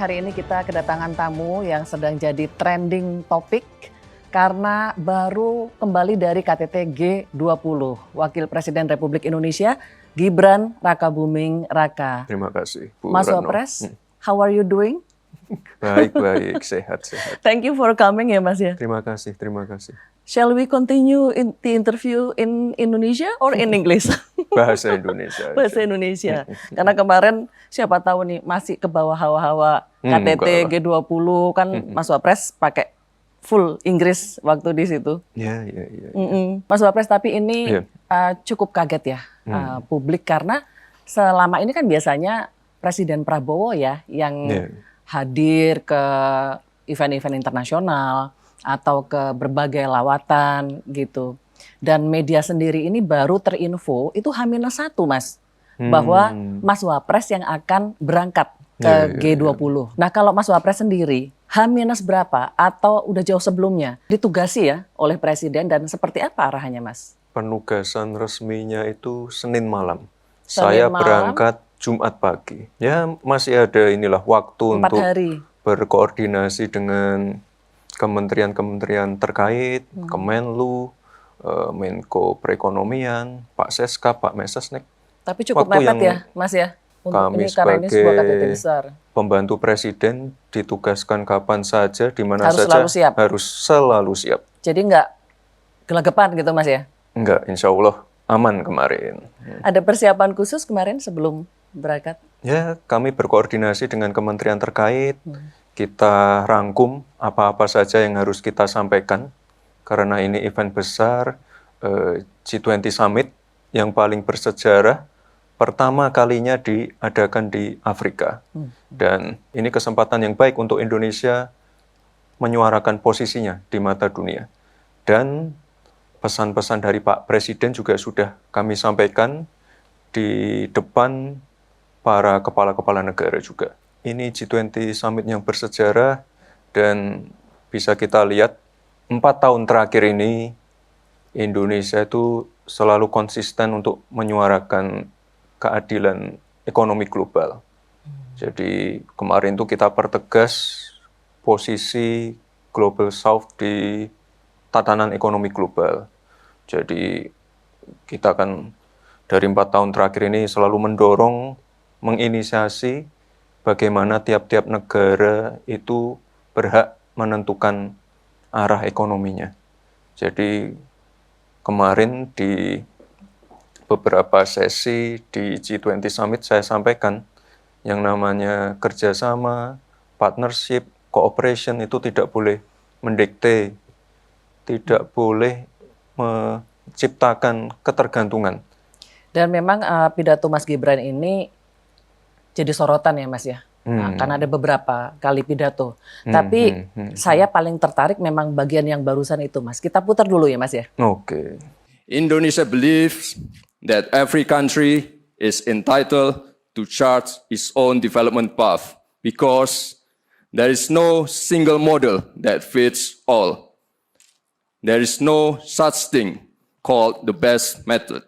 hari ini kita kedatangan tamu yang sedang jadi trending topik karena baru kembali dari KTT G20. Wakil Presiden Republik Indonesia Gibran Rakabuming Raka. Terima kasih, Bu Mas Retno. Wapres, how are you doing? Baik, sehat. Thank you for coming ya Mas ya. Terima kasih. Shall we continue the interview in Indonesia or in English? Bahasa Indonesia. Bahasa Indonesia. Karena kemarin siapa tahu nih masih ke bawah hawa-hawa KTT G20 kan Mas Wapres pakai full Inggris waktu di situ. Iya. Mas Wapres, tapi ini cukup kaget ya publik karena selama ini kan biasanya Presiden Prabowo ya yang hadir ke event-event internasional atau ke berbagai lawatan gitu. Dan media sendiri ini baru terinfo itu H-1 Mas. Bahwa Mas Wapres yang akan berangkat ke G20. Nah kalau Mas Wapres sendiri H- berapa atau udah jauh sebelumnya ditugasi ya oleh Presiden dan seperti apa arahannya Mas? Penugasan resminya itu Senin malam. Saya berangkat Jumat pagi. Ya masih ada inilah waktu 4 untuk hari. Berkoordinasi dengan kementerian-kementerian terkait, Kemenlu, Menko Perekonomian, Pak Seskap, Pak Mensesnek. Tapi cukup mepet ya, Mas ya? Untuk kami ini karena ini sebuah KTT sebagai besar. Pembantu Presiden ditugaskan kapan saja, di mana Harus saja selalu siap. harus selalu siap. Jadi nggak gelagapan gitu Mas ya? Enggak, insya Allah aman kemarin. Ada persiapan khusus kemarin sebelum berangkat? Ya, kami berkoordinasi dengan kementerian terkait. Kita rangkum apa-apa saja yang harus kita sampaikan. Karena ini event besar, G20 Summit yang paling bersejarah. Pertama kalinya diadakan di Afrika. Dan ini kesempatan yang baik untuk Indonesia menyuarakan posisinya di mata dunia. Dan pesan-pesan dari Pak Presiden juga sudah kami sampaikan di depan para kepala-kepala negara juga. Ini G20 Summit yang bersejarah dan bisa kita lihat 4 tahun terakhir ini Indonesia itu selalu konsisten untuk menyuarakan keadilan ekonomi global. Jadi kemarin itu kita pertegas posisi Global South di tatanan ekonomi global. Jadi kita kan dari 4 tahun terakhir ini selalu mendorong, menginisiasi bagaimana tiap-tiap negara itu berhak menentukan arah ekonominya. Jadi kemarin di beberapa sesi di G20 Summit saya sampaikan yang namanya kerjasama, partnership, cooperation itu tidak boleh mendikte, tidak boleh menciptakan ketergantungan. Dan memang pidato Mas Gibran ini jadi sorotan ya Mas ya, karena ada beberapa kali pidato. Tapi saya paling tertarik memang bagian yang barusan itu Mas. Kita putar dulu ya Mas ya. Oke. Indonesia believes that every country is entitled to chart its own development path because there is no single model that fits all. There is no such thing called the best method.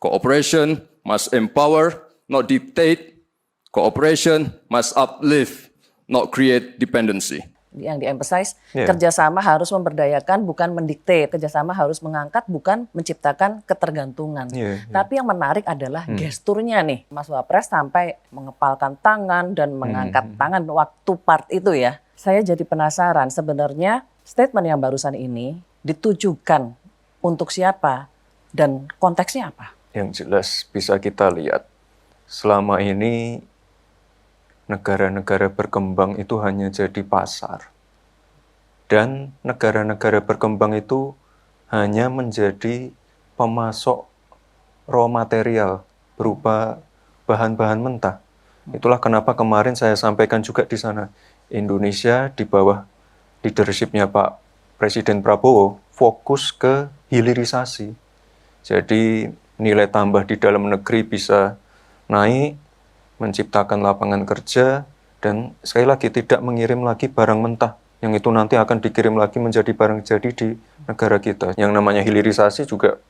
Cooperation must empower, not dictate. Cooperation must uplift, not create dependency. Yang di-emphasize, kerjasama harus memberdayakan, bukan mendikte. Kerjasama harus mengangkat, bukan menciptakan ketergantungan. Tapi yang menarik adalah gesturnya nih. Mas Wapres sampai mengepalkan tangan dan mengangkat tangan waktu part itu ya. Saya jadi penasaran sebenarnya statement yang barusan ini ditujukan untuk siapa dan konteksnya apa? Yang jelas bisa kita lihat selama ini negara-negara berkembang itu hanya jadi pasar. Dan negara-negara berkembang itu hanya menjadi pemasok raw material berupa bahan-bahan mentah. Itulah kenapa kemarin saya sampaikan juga di sana. Indonesia di bawah leadership-nya Pak Presiden Prabowo fokus ke hilirisasi. Jadi nilai tambah di dalam negeri bisa naik, menciptakan lapangan kerja, dan sekali lagi tidak mengirim lagi barang mentah yang itu nanti akan dikirim lagi menjadi barang jadi di negara kita. Yang namanya hilirisasi juga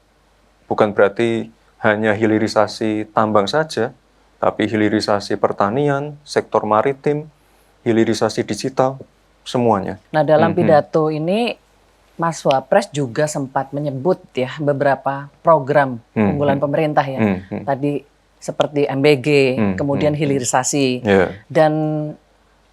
bukan berarti hanya hilirisasi tambang saja, tapi hilirisasi pertanian, sektor maritim, hilirisasi digital, semuanya. Nah, dalam pidato ini Mas Wapres juga sempat menyebut ya beberapa program unggulan pemerintah ya. Tadi seperti MBG, kemudian hilirisasi, dan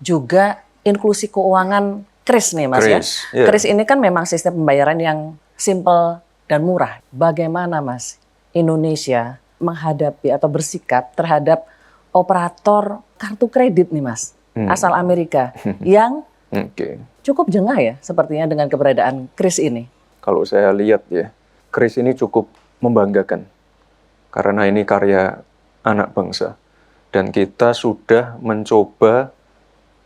juga inklusi keuangan KRIS nih Mas ya. KRIS ini kan memang sistem pembayaran yang simple dan murah. Bagaimana Mas Indonesia menghadapi atau bersikap terhadap operator kartu kredit nih Mas, asal Amerika yang cukup jengah ya sepertinya dengan keberadaan KRIS ini? Kalau saya lihat ya, KRIS ini cukup membanggakan karena ini karya anak bangsa dan kita sudah mencoba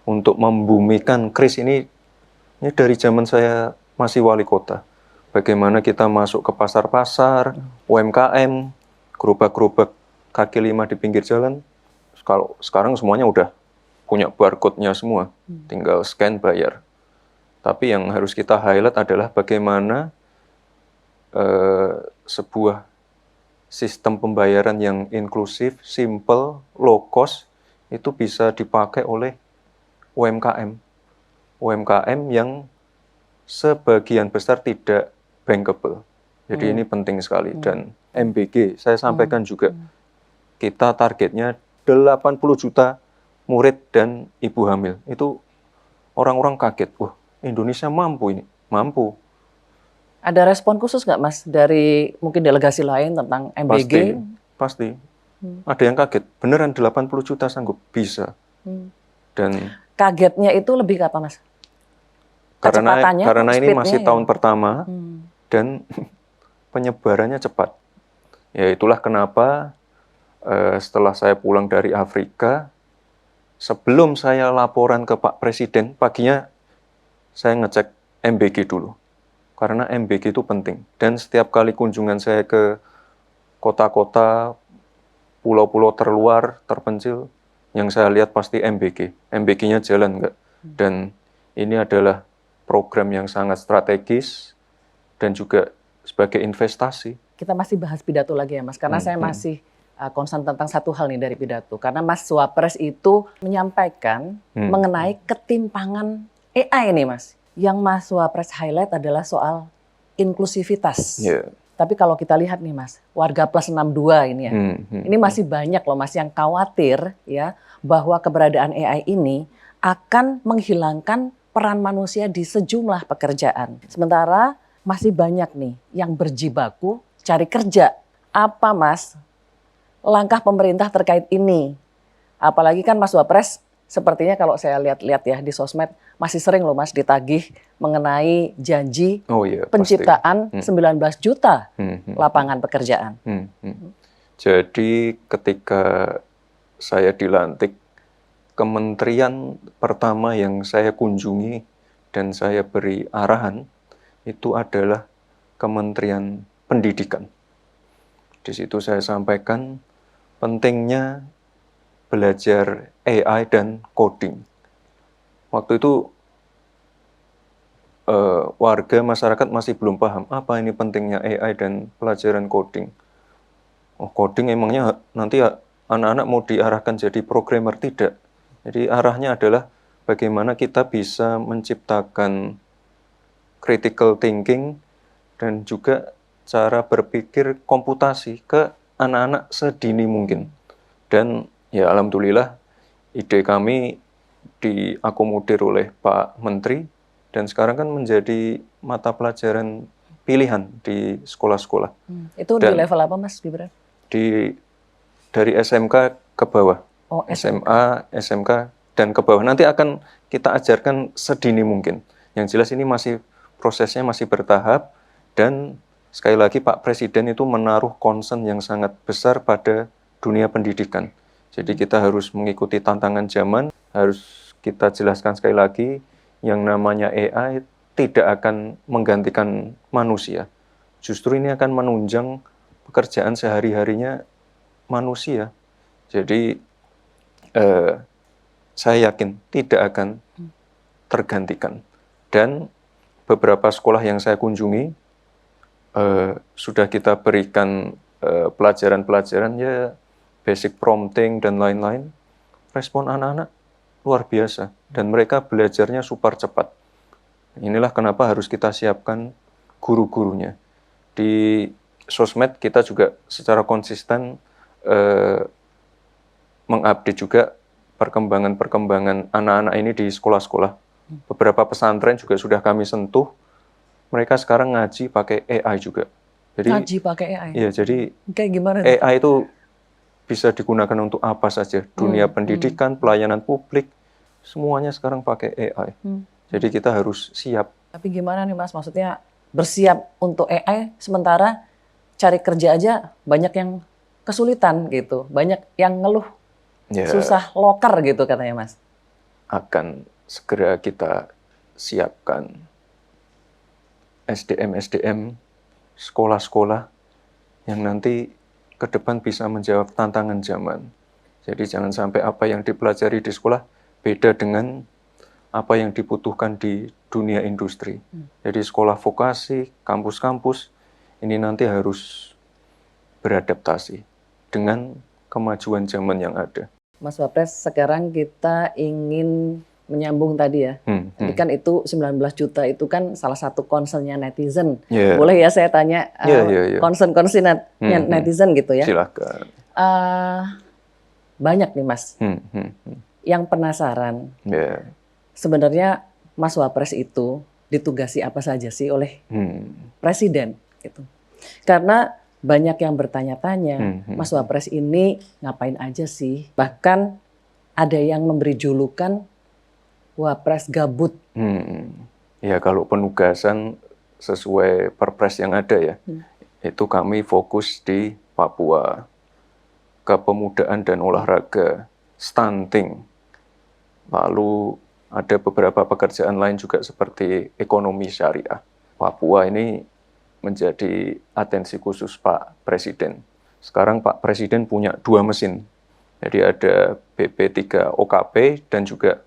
untuk membumikan KRIS ini dari zaman saya masih wali kota. Bagaimana kita masuk ke pasar-pasar, UMKM, gerobak-gerobak kaki lima di pinggir jalan. Kalau sekarang semuanya udah punya barcode-nya semua, tinggal scan bayar. Tapi yang harus kita highlight adalah bagaimana sebuah sistem pembayaran yang inklusif, simple, low cost, itu bisa dipakai oleh UMKM. UMKM yang sebagian besar tidak bankable. Jadi ini penting sekali. Dan MBG, saya sampaikan juga, kita targetnya 80 juta murid dan ibu hamil. Itu orang-orang kaget, wah Indonesia mampu ini, mampu. Ada respon khusus nggak Mas dari mungkin delegasi lain tentang MBG? Pasti. Ada yang kaget, beneran 80 juta sanggup, bisa. Dan kagetnya itu lebih ke apa Mas? Karena ini masih tahun ya? pertama dan penyebarannya cepat. Ya itulah kenapa setelah saya pulang dari Afrika, sebelum saya laporan ke Pak Presiden, paginya saya ngecek MBG dulu. Karena MBG itu penting. Dan setiap kali kunjungan saya ke kota-kota, pulau-pulau terluar, terpencil, yang saya lihat pasti MBG. MBG-nya jalan nggak? Dan ini adalah program yang sangat strategis dan juga sebagai investasi. Kita masih bahas pidato lagi ya Mas, karena saya masih concern tentang satu hal nih dari pidato. Karena Mas Wapres itu menyampaikan mengenai ketimpangan AI nih Mas. Yang Mas Wapres highlight adalah soal inklusivitas. Tapi kalau kita lihat nih Mas, warga plus 62 ini ya, ini masih banyak loh Mas yang khawatir ya bahwa keberadaan AI ini akan menghilangkan peran manusia di sejumlah pekerjaan. Sementara masih banyak nih yang berjibaku cari kerja. Apa Mas langkah pemerintah terkait ini? Apalagi kan Mas Wapres sepertinya kalau saya lihat-lihat ya di sosmed masih sering loh Mas ditagih mengenai janji penciptaan 19 juta lapangan pekerjaan. Jadi ketika saya dilantik, kementerian pertama yang saya kunjungi dan saya beri arahan itu adalah Kementerian Pendidikan. Di situ saya sampaikan pentingnya belajar AI dan coding. Waktu itu warga masyarakat masih belum paham apa ini pentingnya AI dan pelajaran coding. Oh, coding emangnya nanti anak-anak mau diarahkan jadi programmer? Tidak. Jadi arahnya adalah bagaimana kita bisa menciptakan critical thinking dan juga cara berpikir komputasi ke anak-anak sedini mungkin. Dan ya alhamdulillah ide kami diakomodir oleh Pak Menteri dan sekarang kan menjadi mata pelajaran pilihan di sekolah-sekolah. Itu dan di level apa Mas Gibran? Dari SMK ke bawah. Oh, SMA, SMK, dan ke bawah. Nanti akan kita ajarkan sedini mungkin. Yang jelas ini prosesnya masih bertahap dan sekali lagi Pak Presiden itu menaruh concern yang sangat besar pada dunia pendidikan. Jadi kita harus mengikuti tantangan zaman, harus kita jelaskan sekali lagi yang namanya AI tidak akan menggantikan manusia. Justru ini akan menunjang pekerjaan sehari-harinya manusia. Jadi saya yakin tidak akan tergantikan. Dan beberapa sekolah yang saya kunjungi sudah kita berikan pelajaran-pelajaran ya basic prompting dan lain-lain. Respon anak-anak luar biasa dan mereka belajarnya super cepat. Inilah kenapa harus kita siapkan guru-gurunya. Di sosmed kita juga secara konsisten mengupdate juga perkembangan anak-anak ini di sekolah-sekolah. Beberapa pesantren juga sudah kami sentuh. Mereka sekarang ngaji pakai AI juga. Jadi, ngaji pakai AI? Iya, jadi kayak gimana? AI itu bisa digunakan untuk apa saja. Dunia pendidikan, pelayanan publik, semuanya sekarang pakai AI. Jadi kita harus siap. Tapi gimana nih Mas, maksudnya bersiap untuk AI, sementara cari kerja aja banyak yang kesulitan gitu. Banyak yang ngeluh, susah loker gitu katanya Mas. Akan segera kita siapkan SDM-SDM, sekolah-sekolah yang nanti ke depan bisa menjawab tantangan zaman. Jadi jangan sampai apa yang dipelajari di sekolah beda dengan apa yang dibutuhkan di dunia industri. Jadi sekolah vokasi, kampus-kampus, ini nanti harus beradaptasi dengan kemajuan zaman yang ada. Mas Wapres, sekarang kita ingin menyambung tadi ya. Tadi kan itu 19 juta itu kan salah satu concernnya netizen. Boleh ya saya tanya concern-concern netizen gitu ya? Silakan. Banyak nih Mas yang penasaran. Sebenarnya Mas Wapres itu ditugasi apa saja sih oleh Presiden gitu. Karena banyak yang bertanya-tanya, Mas Wapres ini ngapain aja sih? Bahkan ada yang memberi julukan Wapres gabut. Ya kalau penugasan sesuai perpres yang ada ya, itu kami fokus di Papua, kepemudaan dan olahraga, stunting, lalu ada beberapa pekerjaan lain juga seperti ekonomi syariah. Papua ini menjadi atensi khusus Pak Presiden. Sekarang Pak Presiden punya 2 mesin. Jadi ada BP3 OKP dan juga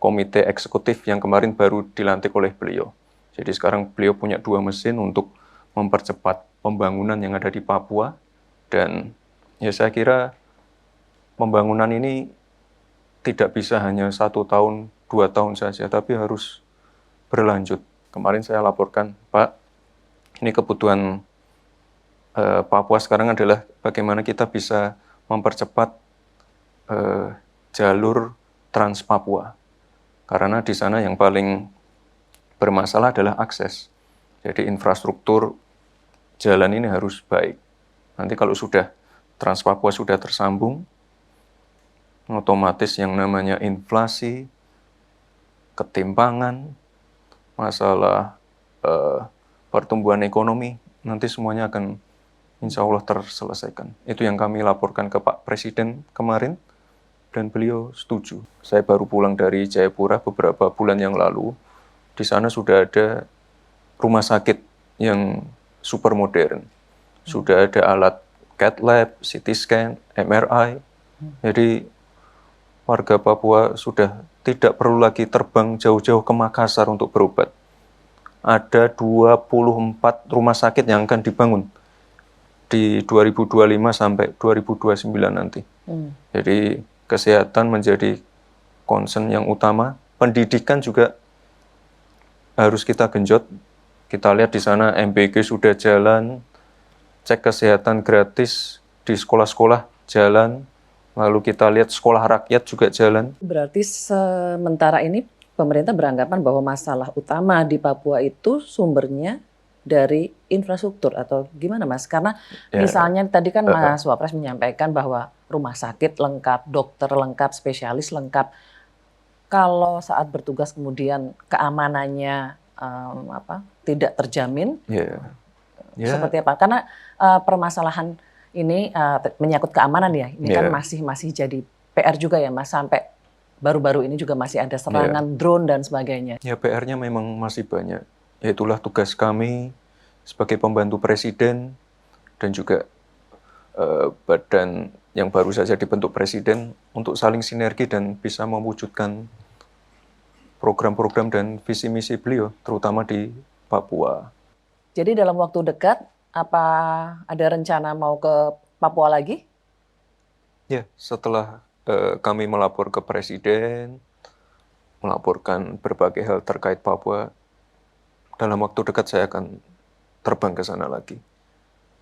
komite eksekutif yang kemarin baru dilantik oleh beliau. Jadi sekarang beliau punya 2 mesin untuk mempercepat pembangunan yang ada di Papua. Dan ya saya kira pembangunan ini tidak bisa hanya 1 tahun, 2 tahun saja, tapi harus berlanjut. Kemarin saya laporkan, Pak, ini kebutuhan Papua sekarang adalah bagaimana kita bisa mempercepat jalur Trans Papua. Karena di sana yang paling bermasalah adalah akses. Jadi infrastruktur jalan ini harus baik. Nanti kalau sudah Trans Papua sudah tersambung, otomatis yang namanya inflasi, ketimpangan, masalah pertumbuhan ekonomi, nanti semuanya akan insya Allah terselesaikan. Itu yang kami laporkan ke Pak Presiden kemarin, dan beliau setuju. Saya baru pulang dari Jayapura beberapa bulan yang lalu. Di sana sudah ada rumah sakit yang super modern. Sudah ada alat CAT lab, CT scan, MRI. Jadi warga Papua sudah tidak perlu lagi terbang jauh-jauh ke Makassar untuk berobat. Ada 24 rumah sakit yang akan dibangun di 2025 sampai 2029 nanti. Jadi kesehatan menjadi concern yang utama. Pendidikan juga harus kita genjot. Kita lihat di sana MBG sudah jalan, cek kesehatan gratis di sekolah-sekolah jalan, lalu kita lihat sekolah rakyat juga jalan. Berarti sementara ini pemerintah beranggapan bahwa masalah utama di Papua itu sumbernya dari infrastruktur atau gimana Mas? Karena misalnya tadi kan Mas Wapres menyampaikan bahwa rumah sakit lengkap, dokter lengkap, spesialis lengkap. Kalau saat bertugas kemudian keamanannya tidak terjamin, seperti apa? Karena permasalahan ini menyangkut keamanan ya. Ini kan masih jadi PR juga ya Mas. Sampai baru-baru ini juga masih ada serangan drone dan sebagainya. Ya PR-nya memang masih banyak. Itulah tugas kami sebagai pembantu Presiden dan juga badan yang baru saja dibentuk Presiden untuk saling sinergi dan bisa mewujudkan program-program dan visi misi beliau, terutama di Papua. Jadi dalam waktu dekat, apa ada rencana mau ke Papua lagi? Ya, setelah kami melapor ke Presiden, melaporkan berbagai hal terkait Papua. Dalam waktu dekat saya akan terbang ke sana lagi.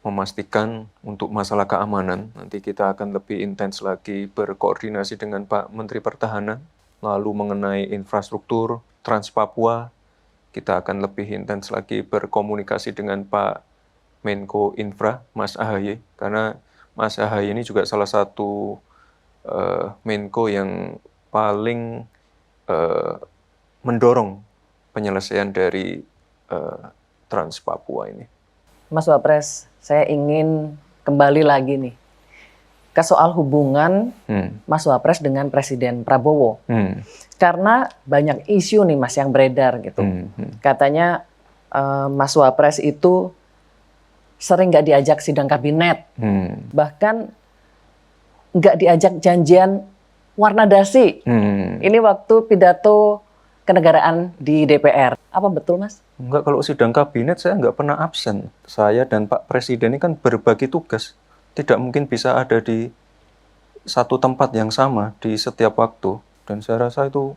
Memastikan untuk masalah keamanan, nanti kita akan lebih intens lagi berkoordinasi dengan Pak Menteri Pertahanan. Lalu mengenai infrastruktur Trans Papua, kita akan lebih intens lagi berkomunikasi dengan Pak Menko Infra, Mas AHY, karena Mas AHY ini juga salah satu Menko yang paling mendorong penyelesaian dari Trans Papua ini. Mas Wapres, saya ingin kembali lagi nih ke soal hubungan Mas Wapres dengan Presiden Prabowo. Karena banyak isu nih Mas yang beredar gitu. Katanya Mas Wapres itu sering nggak diajak sidang kabinet, bahkan nggak diajak janjian warna dasi. Ini waktu pidato kenegaraan di DPR. Apa betul, Mas? Enggak, kalau sidang kabinet saya nggak pernah absen. Saya dan Pak Presiden ini kan berbagi tugas. Tidak mungkin bisa ada di satu tempat yang sama di setiap waktu. Dan saya rasa itu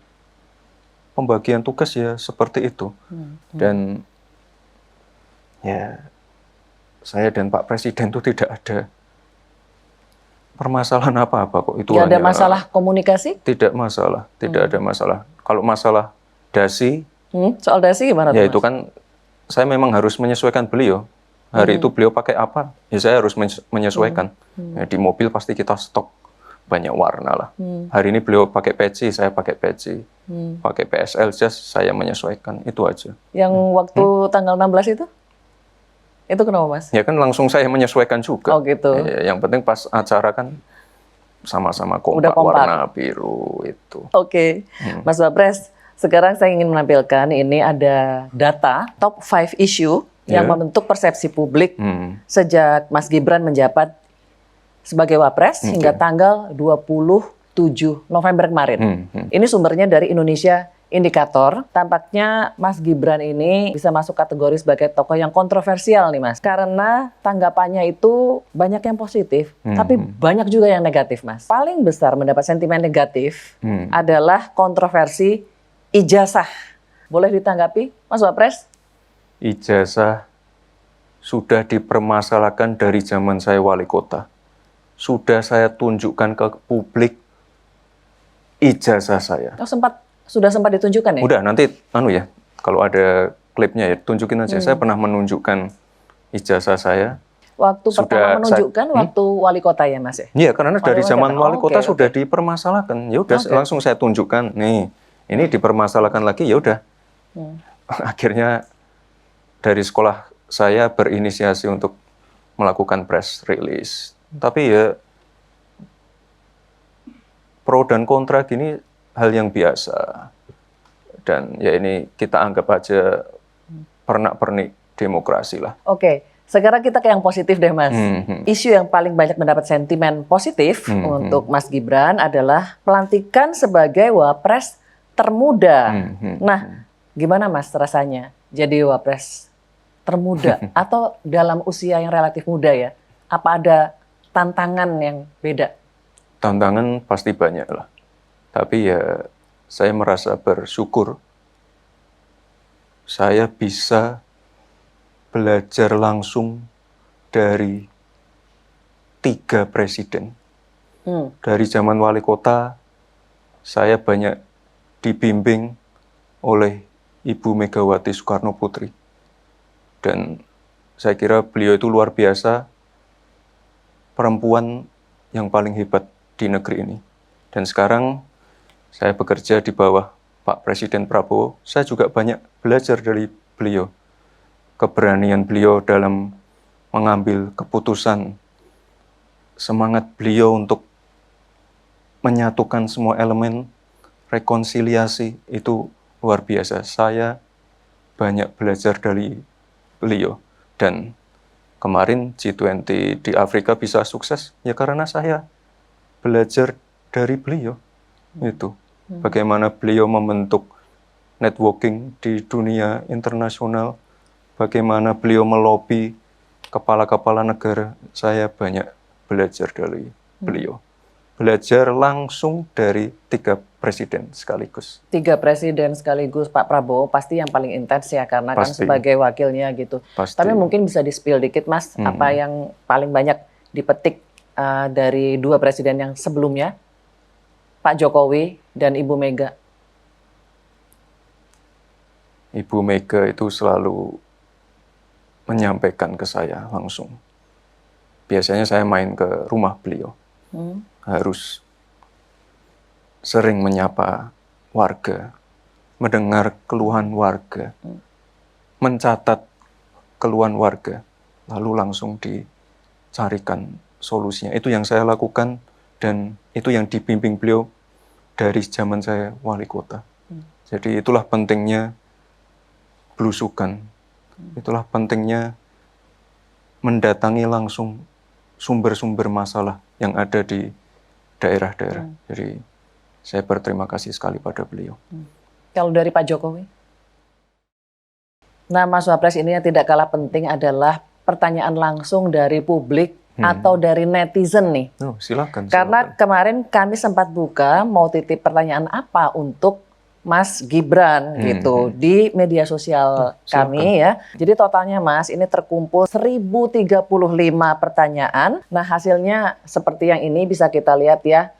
pembagian tugas ya seperti itu. Dan ya saya dan Pak Presiden itu tidak ada permasalahan apa-apa kok. Itu nggak ada masalah komunikasi? Tidak masalah, tidak ada masalah. Kalau masalah dasi, soal dasi gimana ya tuh, itu Mas? kan saya memang harus menyesuaikan beliau. Hari itu beliau pakai apa, ya saya harus menyesuaikan. Ya, di mobil pasti kita stok banyak warna lah. Hari ini beliau pakai peci, saya pakai peci. Pakai PSL jas, saya menyesuaikan. Itu aja. Yang waktu tanggal 16 itu? Itu kenapa, Mas? Ya kan langsung saya menyesuaikan juga. Oh gitu. Ya, yang penting pas acara kan sama-sama Udah kompak, kompak. warna biru itu. Oke. Mas Wapres, sekarang saya ingin menampilkan ini ada data top 5 issue yang membentuk persepsi publik sejak Mas Gibran menjabat sebagai Wapres hingga tanggal 27 November kemarin. Ini sumbernya dari Indonesia Indikator. Tampaknya Mas Gibran ini bisa masuk kategori sebagai tokoh yang kontroversial nih, Mas. Karena tanggapannya itu banyak yang positif, tapi banyak juga yang negatif, Mas. Paling besar mendapat sentimen negatif adalah kontroversi ijazah. Boleh ditanggapi, Mas Wapres? Ijazah sudah dipermasalahkan dari zaman saya wali kota. Sudah saya tunjukkan ke publik ijazah saya. Oh, sudah sempat ditunjukkan ya? Udah, nanti kalau ada klipnya ya tunjukin aja. Saya pernah menunjukkan ijazah saya. Waktu pertama menunjukkan waktu wali kota ya, Mas ya? Iya, karena dari zaman wali kota oke. sudah dipermasalahkan. Ya udah langsung saya tunjukkan. Nih, ini dipermasalahkan lagi, ya udah. Akhirnya dari sekolah saya berinisiasi untuk melakukan press release. Tapi ya pro dan kontra gini hal yang biasa. Dan ya ini kita anggap aja pernak-pernik demokrasi lah. Oke, sekarang kita ke yang positif deh, Mas. Isu yang paling banyak mendapat sentimen positif untuk Mas Gibran adalah pelantikan sebagai Wapres termuda. Nah, gimana Mas rasanya jadi Wapres termuda atau dalam usia yang relatif muda ya? Apa ada tantangan yang beda? Tantangan pasti banyak lah. Tapi ya saya merasa bersyukur saya bisa belajar langsung dari 3 presiden. Dari zaman wali kota, saya banyak dibimbing oleh Ibu Megawati Soekarno Putri. Dan saya kira beliau itu luar biasa, perempuan yang paling hebat di negeri ini. Dan sekarang saya bekerja di bawah Pak Presiden Prabowo, saya juga banyak belajar dari beliau. Keberanian beliau dalam mengambil keputusan, semangat beliau untuk menyatukan semua elemen, rekonsiliasi, itu luar biasa. Saya banyak belajar dari beliau. Dan kemarin G20 di Afrika bisa sukses, ya karena saya belajar dari beliau. Itu bagaimana beliau membentuk networking di dunia internasional, bagaimana beliau melobi kepala-kepala negara. Saya banyak belajar dari beliau. belajar langsung dari 3 presiden sekaligus. 3 presiden sekaligus, Pak Prabowo pasti yang paling intens ya, karena kan Pasti. sebagai wakilnya gitu. Pasti. Tapi mungkin bisa di-spill dikit Mas, apa yang paling banyak dipetik dari 2 presiden yang sebelumnya, Pak Jokowi dan Ibu Mega? Ibu Mega itu selalu menyampaikan ke saya langsung. Biasanya saya main ke rumah beliau. Harus sering menyapa warga, mendengar keluhan warga, mencatat keluhan warga, lalu langsung dicarikan solusinya. Itu yang saya lakukan dan itu yang dibimbing beliau dari zaman saya wali kota. Jadi itulah pentingnya belusukan, itulah pentingnya mendatangi langsung sumber-sumber masalah yang ada di daerah-daerah. Jadi saya berterima kasih sekali pada beliau. Kalau dari Pak Jokowi? Nah, Mas Wapres, ini yang tidak kalah penting adalah pertanyaan langsung dari publik atau dari netizen nih. Oh, silakan. Karena kemarin kami sempat buka mau titip pertanyaan apa untuk Mas Gibran gitu di media sosial kami ya. Jadi totalnya Mas ini terkumpul 1035 pertanyaan. Nah hasilnya seperti yang ini bisa kita lihat ya.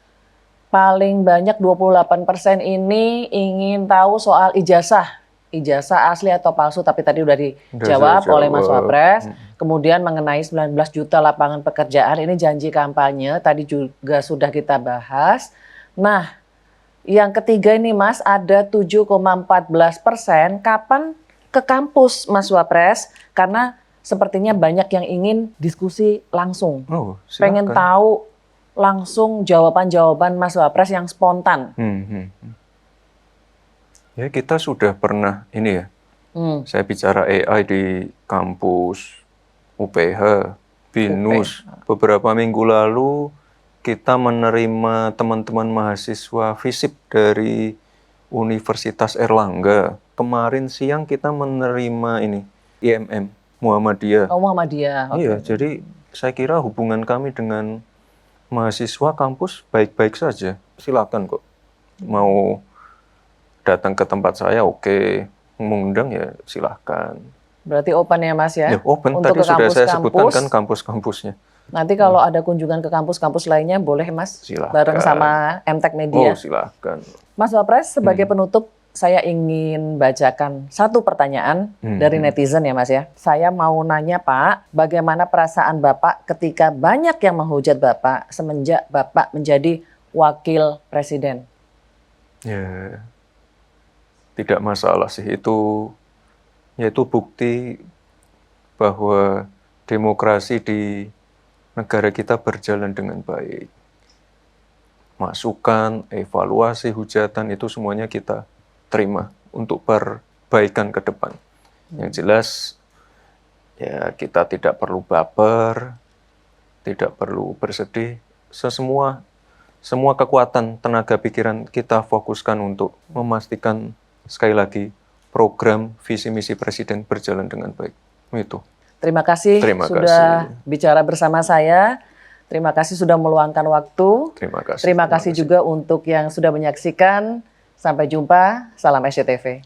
Paling banyak 28% ini ingin tahu soal ijazah. Ijazah asli atau palsu, tapi tadi udah dijawab oleh Mas Wapres. Kemudian mengenai 19 juta lapangan pekerjaan, ini janji kampanye, tadi juga sudah kita bahas. Nah, yang ketiga ini Mas, ada 7,14%. Kapan ke kampus Mas Wapres? Karena sepertinya banyak yang ingin diskusi langsung. Oh, silakan. Pengen tahu langsung jawaban-jawaban Mas Wapres yang spontan. Ya kita sudah pernah ini ya, saya bicara AI di kampus UPH, BINUS. Beberapa minggu lalu kita menerima teman-teman mahasiswa FISIP dari Universitas Erlangga. Kemarin siang kita menerima ini IMM Muhammadiyah. Oh, Muhammadiyah. Iya, jadi saya kira hubungan kami dengan mahasiswa kampus baik-baik saja. Silakan kok. Mau datang ke tempat saya, oke. Mengundang ya silahkan. Berarti open ya Mas ya? Ya open, untuk tadi ke sudah saya sebutkan kampus-kampus. kan kampus-kampusnya. Nanti kalau ada kunjungan ke kampus-kampus lainnya boleh Mas? Silakan. Bareng sama MTech Media. Oh silahkan. Mas Wapres, sebagai penutup saya ingin bacakan satu pertanyaan dari netizen ya Mas ya. Saya mau nanya Pak, bagaimana perasaan Bapak ketika banyak yang menghujat Bapak semenjak Bapak menjadi wakil presiden? Ya, tidak masalah sih. Itu yaitu bukti bahwa demokrasi di negara kita berjalan dengan baik. Masukan, evaluasi, hujatan itu semuanya kita terima untuk perbaikan ke depan. Yang jelas ya kita tidak perlu baper, tidak perlu bersedih. Semua kekuatan, tenaga pikiran kita fokuskan untuk memastikan sekali lagi program visi misi presiden berjalan dengan baik. Itu. Terima kasih sudah bicara bersama saya. Terima kasih sudah meluangkan waktu. Terima kasih. Terima kasih juga untuk yang sudah menyaksikan. Sampai jumpa. Salam SCTV.